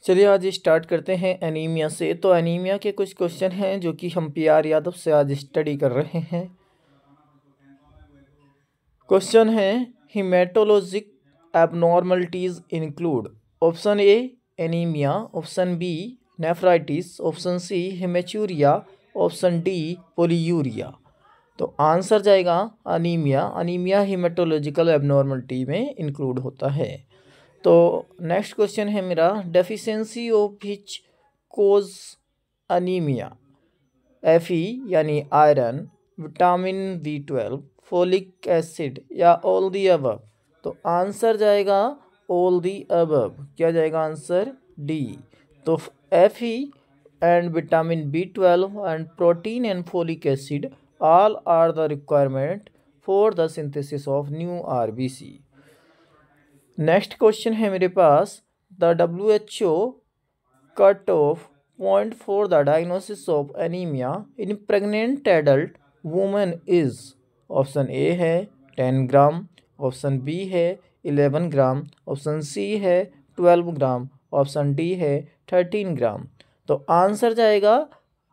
चलिए आज स्टार्ट करते हैं एनीमिया से। तो एनीमिया के कुछ क्वेश्चन हैं जो कि हम पीआर यादव से आज स्टडी कर रहे हैं। क्वेश्चन है haematologic abnormalities include option A anaemia, option B nephritis, option C haematuria, option D polyuria. तो आंसर जाएगा अनीमिया। अनीमिया हिमेटोलॉजिकल एबनॉर्मलिटी में इंक्लूड होता है। तो नेक्स्ट क्वेश्चन है मेरा, deficiency of which cause anaemia? Fe यानी iron, vitamin B12, folic acid या ऑल दी अबव। तो आंसर जाएगा ऑल दी अबव। क्या जाएगा आंसर? डी। तो Fe and vitamin B12 and protein and folic acid all are the requirement for the synthesis of new RBC। Next question है मेरे पास, the WHO cut off point for the diagnosis of anaemia in pregnant adult women is. Option A है 10 ग्राम, option B है 11 ग्राम, option C है 12 ग्राम, option D है 13 ग्राम। तो answer जाएगा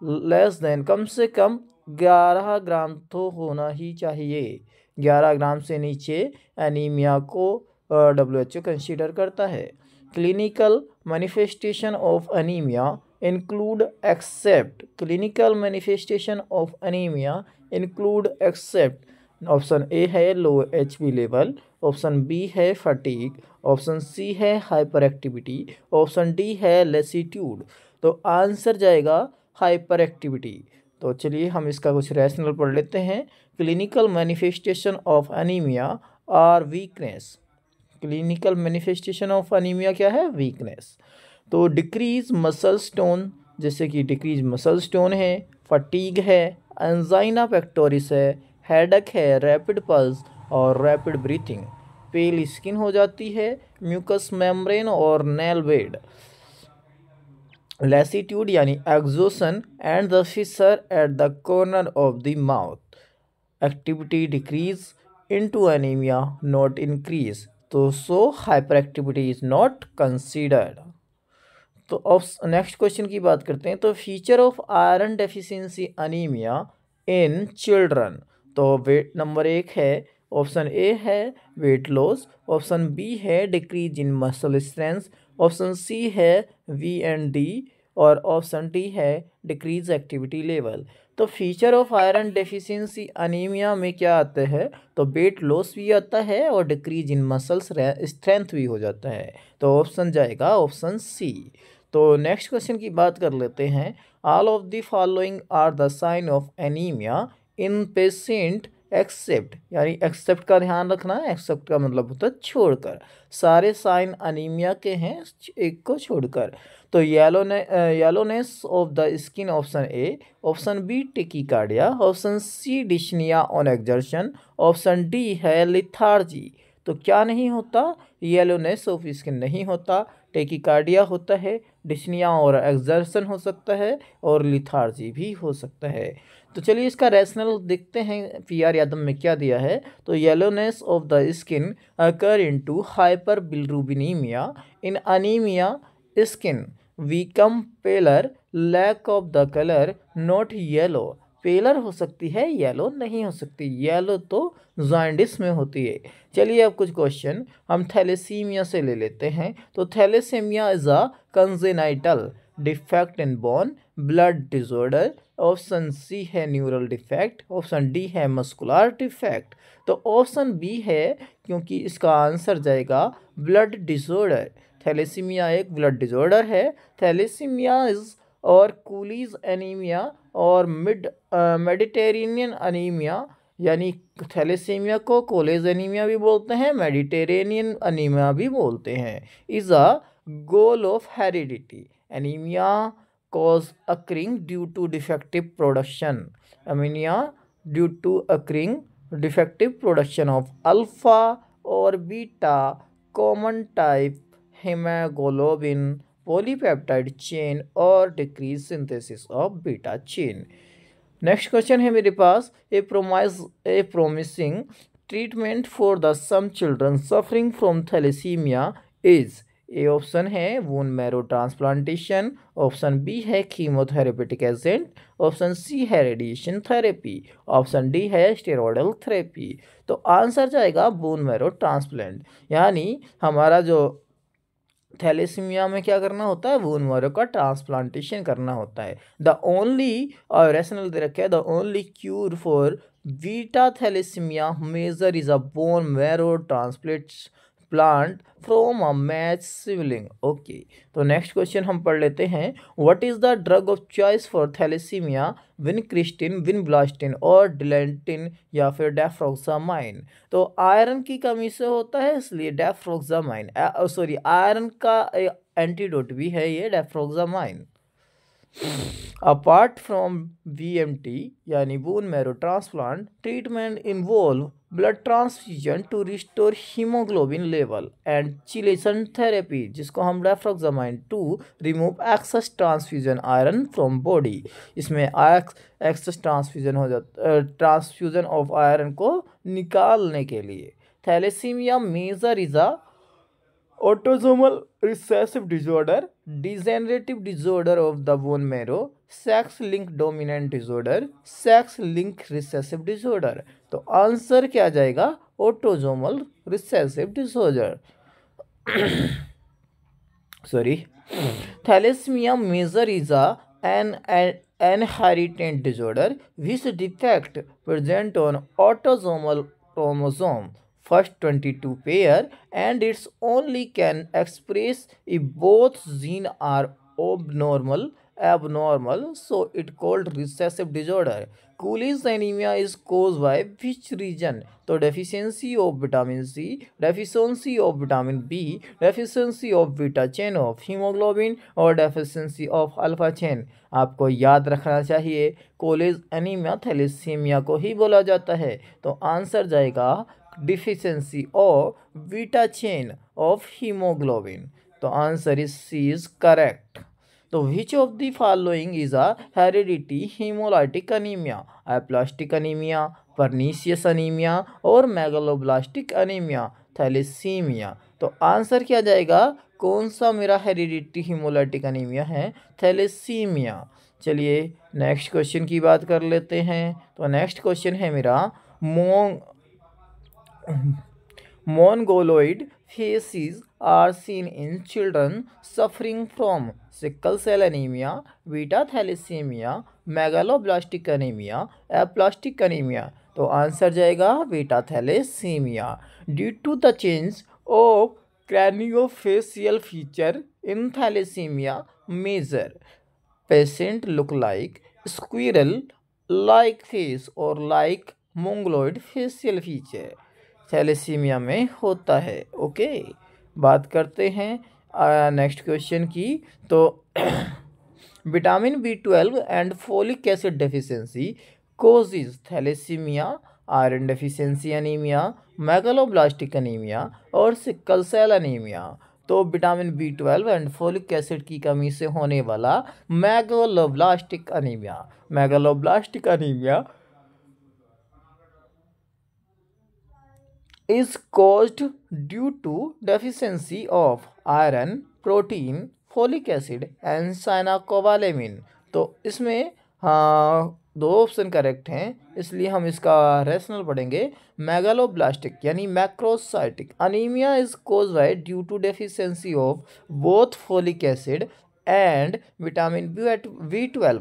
less than, कम से कम 11 ग्राम तो होना ही चाहिए। 11 ग्राम से नीचे एनीमिया को WHO कंसीडर करता है। Clinical manifestation of anemia include except. Clinical manifestation of anemia include except. Option A है low HB level, option B है फटीग, ऑप्शन सी है हाइपर एक्टिविटी, ऑप्शन डी है लेसीट्यूड। तो आंसर जाएगा hyperactivity. तो चलिए हम इसका कुछ रैशनल पढ़ लेते हैं। Clinical manifestation of anemia are weakness. Clinical manifestation of anemia क्या है? वीकनेस। तो डिक्रीज मसल स्टोन, जैसे कि डिक्रीज मसल स्टोन है, फटीग है, एंजाइना पेक्टोरिस है, हेडेक है, रैपिड पल्स और रैपिड ब्रीथिंग, पेल स्किन हो जाती है, म्यूकस मेम्ब्रेन और नेल वेड, लैसीट्यूड यानी exhaustion and the fissure at the corner of the mouth, activity decrease into anaemia not increase. तो so hyperactivity is not considered. तो अब next question की बात करते हैं। तो feature of iron deficiency anaemia in children. तो weight number 1 है, ऑप्शन ए है वेट लॉस, ऑप्शन बी है decrease in muscle strength, option C है V&D और ऑप्शन डी है डिक्रीज एक्टिविटी लेवल। तो feature of iron deficiency anemia में क्या आता है? तो वेट लॉस भी आता है और डिक्रीज इन मसल्स स्ट्रेंथ भी हो जाता है। तो ऑप्शन जाएगा ऑप्शन सी। तो नेक्स्ट क्वेश्चन की बात कर लेते हैं। All of the following are the sign of anaemia in patient except, यानी एक्सेप्ट का ध्यान रखना है। एक्सेप्ट का मतलब होता है छोड़कर। सारे साइन अनीमिया के हैं, एक को छोड़कर। तो yellowness of the skin, option A, option B tachycardia, option C dyspnea on exertion, option D है लिथार्जी। तो क्या नहीं होता? येलोनेस ऑफ स्किन नहीं होता, टेकिकार्डिया होता है, डिस्निया और एक्सर्शन हो सकता है और लिथार्जी भी हो सकता है। तो चलिए इसका रैशनल देखते हैं पीआर यादव में क्या दिया है। तो yellowness of the skin occur into hyperbilirubinaemia in anaemia skin become paler, lack of the colour not yellow. Paler हो सकती है, येलो नहीं हो सकती। येलो तो जॉन्डिस में होती है। चलिए अब कुछ क्वेश्चन हम थैलेसीमिया से ले लेते हैं। तो thalassemia is a congenital defect in bone, blood disorder, option C है न्यूरल डिफेक्ट, ऑप्शन डी है मस्कुलर डिफेक्ट। तो ऑप्शन बी है, क्योंकि इसका आंसर जाएगा ब्लड डिसऑर्डर। थैलेसीमिया एक ब्लड डिसऑर्डर है। थैलेसीमिया इज और कूलीज एनीमिया और मेडिटेरेनियन अनीमिया, यानी थैलेसीमिया को कोलेज एनीमिया भी बोलते हैं, मेडिटेरेनियन अनीमिया भी बोलते हैं। Is a goal of heredity anemia cause occurring due to defective production. Anemia due to occurring defective production of alpha or beta common type hemoglobin polypeptide chain or decreased synthesis of beta chain. Next question है मेरे पास, a promising treatment for the some children suffering from thalassaemia is a option है bone marrow transplantation, option B है chemotherapeutic agent, option C है radiation therapy, option D है steroidal therapy. तो answer जाएगा bone marrow transplant, यानी हमारा जो thalassaemia में क्या करना होता है, बोन मैरो का ट्रांसप्लांटेशन करना होता है। द ओनली और रेशनल दे रखे the only cure for beta thalassemia major is a bone marrow transplant plant from a match sibling. Okay, तो नेक्स्ट क्वेश्चन हम पढ़ लेते हैं। What is the drug of choice for thalassemia, vincristine, vinblastine और dilantin या फिर डेफ्रोक्सामाइन। तो iron की कमी से होता है इसलिए डेफ्रोक्सामाइन, सॉरी आयरन का एंटीडोट भी है ये डेफ्रोक्सामाइन। अपार्ट फ्रॉम बीएमटी यानी bone marrow transplant, treatment involve blood transfusion to restore haemoglobin level and chelation therapy, जिसको हम deferoxamine to remove excess transfusion iron from body. इसमें एक्सेस ट्रांसफ्यूजन हो जाता, ट्रांसफ्यूजन ऑफ आयरन को निकालने के लिए। Thalassaemia major is a autosomal recessive disorder, degenerative disorder of the bone marrow, sex linked dominant disorder, sex linked recessive disorder। तो answer क्या जाएगा, autosomal recessive disorder। Sorry, thalassemia major is an inherited disorder which defect present on autosomal chromosome first 22 pair and it's only can express if both gene are abnormal, so it called recessive disorder। Cooley's anemia is caused by which region? तो deficiency of vitamin C, deficiency of vitamin B, deficiency of beta chain of hemoglobin और deficiency of alpha chain। आपको याद रखना चाहिए college anaemia thalassaemia को ही बोला जाता है। तो आंसर जाएगा deficiency of beta chain of haemoglobin. तो answer is C is correct. तो which of the following is a heredity haemolytic anaemia? Aplastic anaemia, pernicious anaemia और मेगालोब्लास्टिक अनीमिया, थैलेसीमिया। तो आंसर क्या जाएगा, कौन सा मेरा हेरिडिटी हीमोलाइटिक अनीमिया है? थैलेसीमिया। चलिए नेक्स्ट क्वेश्चन की बात कर लेते हैं। तो नेक्स्ट क्वेश्चन है मेरा, Mongoloid faces are seen in children suffering from sickle cell anemia, beta thalassemia, megaloblastic anemia, aplastic anemia। तो आंसर जाएगा beta thalassemia. Due to the change of craniofacial feature in thalassemia measure, patient look like squirrel like face or like mongoloid facial feature thalassemia में होता है। Okay, बात करते हैं next question की। तो vitamin B12 and folic acid deficiency causes thalassemia, iron deficiency anemia, megaloblastic anemia और sickle cell anemia. तो vitamin B12 and folic acid की कमी से होने वाला megaloblastic anemia is caused due to deficiency of iron, protein, folic acid and cyanocobalamin। तो इसमें हाँ दो ऑप्शन करेक्ट हैं, इसलिए हम इसका रेशनल पढ़ेंगे। मेगालोब्लास्टिक यानी macrocytic anemia is cause by due to deficiency of both folic acid and vitamin B12।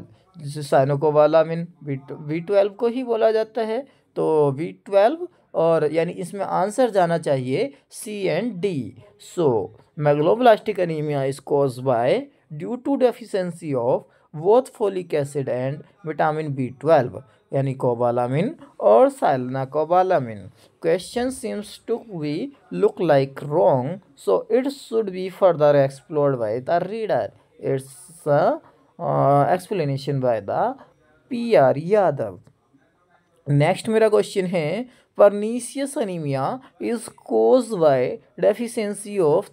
Cyanocobalamin B12 को ही बोला जाता है। तो B12 और यानी इसमें आंसर जाना चाहिए C and D. So megaloblastic anaemia is cause by due to deficiency of both folic acid and vitamin B12 यानी कोबालामिन और cyanocobalamin. Question seems to be look like wrong, so it should be further explored by the reader. Its explanation by the PR Yadav. Next मेरा question है, pernicious anaemia is cause by deficiency of.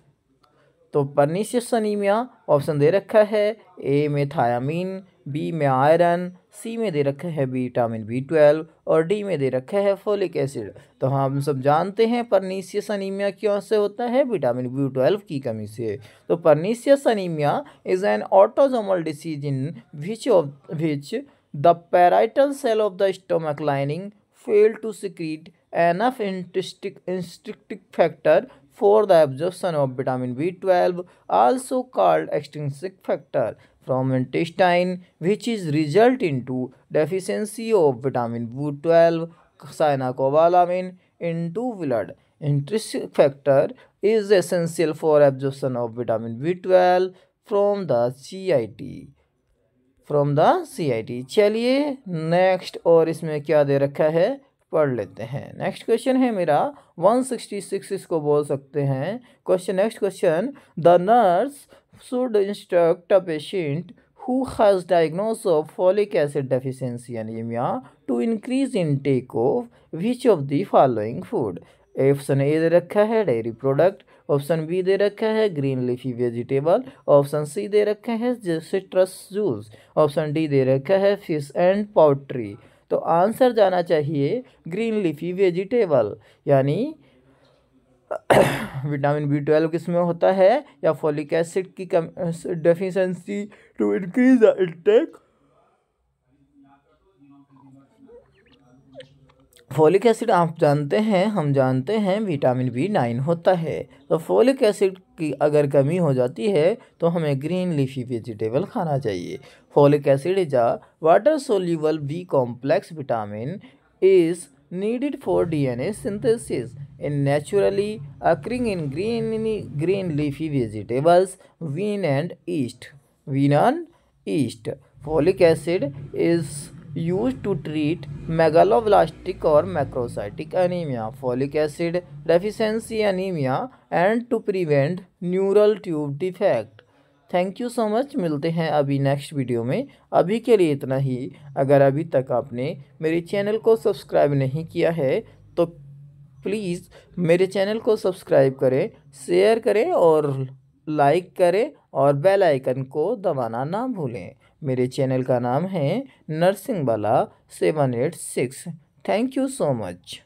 तो pernicious anaemia option दे रखा है, A में thiamine, B में iron, सी में दे रखा है विटामिन B12 और डी में दे रखा है फोलिक एसिड। तो हम सब जानते हैं पर्नीशियस अनीमिया क्यों से होता है, विटामिन B12 की कमी से। तो pernicious anemia is an autosomal disease in which the parietal cell of the stomach lining fail to secrete enough intrinsic factor for the absorption of vitamin B12, also called extrinsic factor, from intestine, which is result into deficiency of vitamin B12 cyanocobalamin into blood. Intrinsic factor is essential for absorption of vitamin B12 from the CIT। चलिए next, और इसमें क्या दे रखा है पढ़ लेते हैं। Next question है मेरा 166, इसको बोल सकते हैं question. Next question, the nurse should instruct a patient who has diagnosis of folic acid deficiency anemia to increase intake of which of the following food। Option A दे रखा है डेयरी प्रोडक्ट, ऑप्शन बी दे रखा है green leafy vegetable, option C दे रखा है citrus juice, option D दे रखा है फिश एंड पाउट्री। तो आंसर जाना चाहिए ग्रीन लीफी वेजिटेबल, यानी विटामिन B12 किसमें होता है, या फोलिक एसिड की deficiency to increase the intake. Folic acid आप जानते हैं, हम जानते हैं विटामिन B9 होता है। तो फोलिक एसिड की अगर कमी हो जाती है तो हमें ग्रीन लीफी वेजिटेबल खाना चाहिए। Folic acid is a water soluble B complex vitamin is needed for DNA synthesis in naturally occurring in green leafy vegetables, wheat and yeast. Folic acid is used to treat megaloblastic or macrocytic anemia, folic acid deficiency anemia, and to prevent neural tube defect। Thank you so much, मिलते हैं अभी next video में। अभी के लिए इतना ही। अगर अभी तक आपने मेरे चैनल को सब्सक्राइब नहीं किया है तो प्लीज़ मेरे चैनल को सब्सक्राइब करें, शेयर करें और लाइक करें और बेल आइकन को दबाना ना भूलें। मेरे चैनल का नाम है nursing Bala 786। Thank you so much.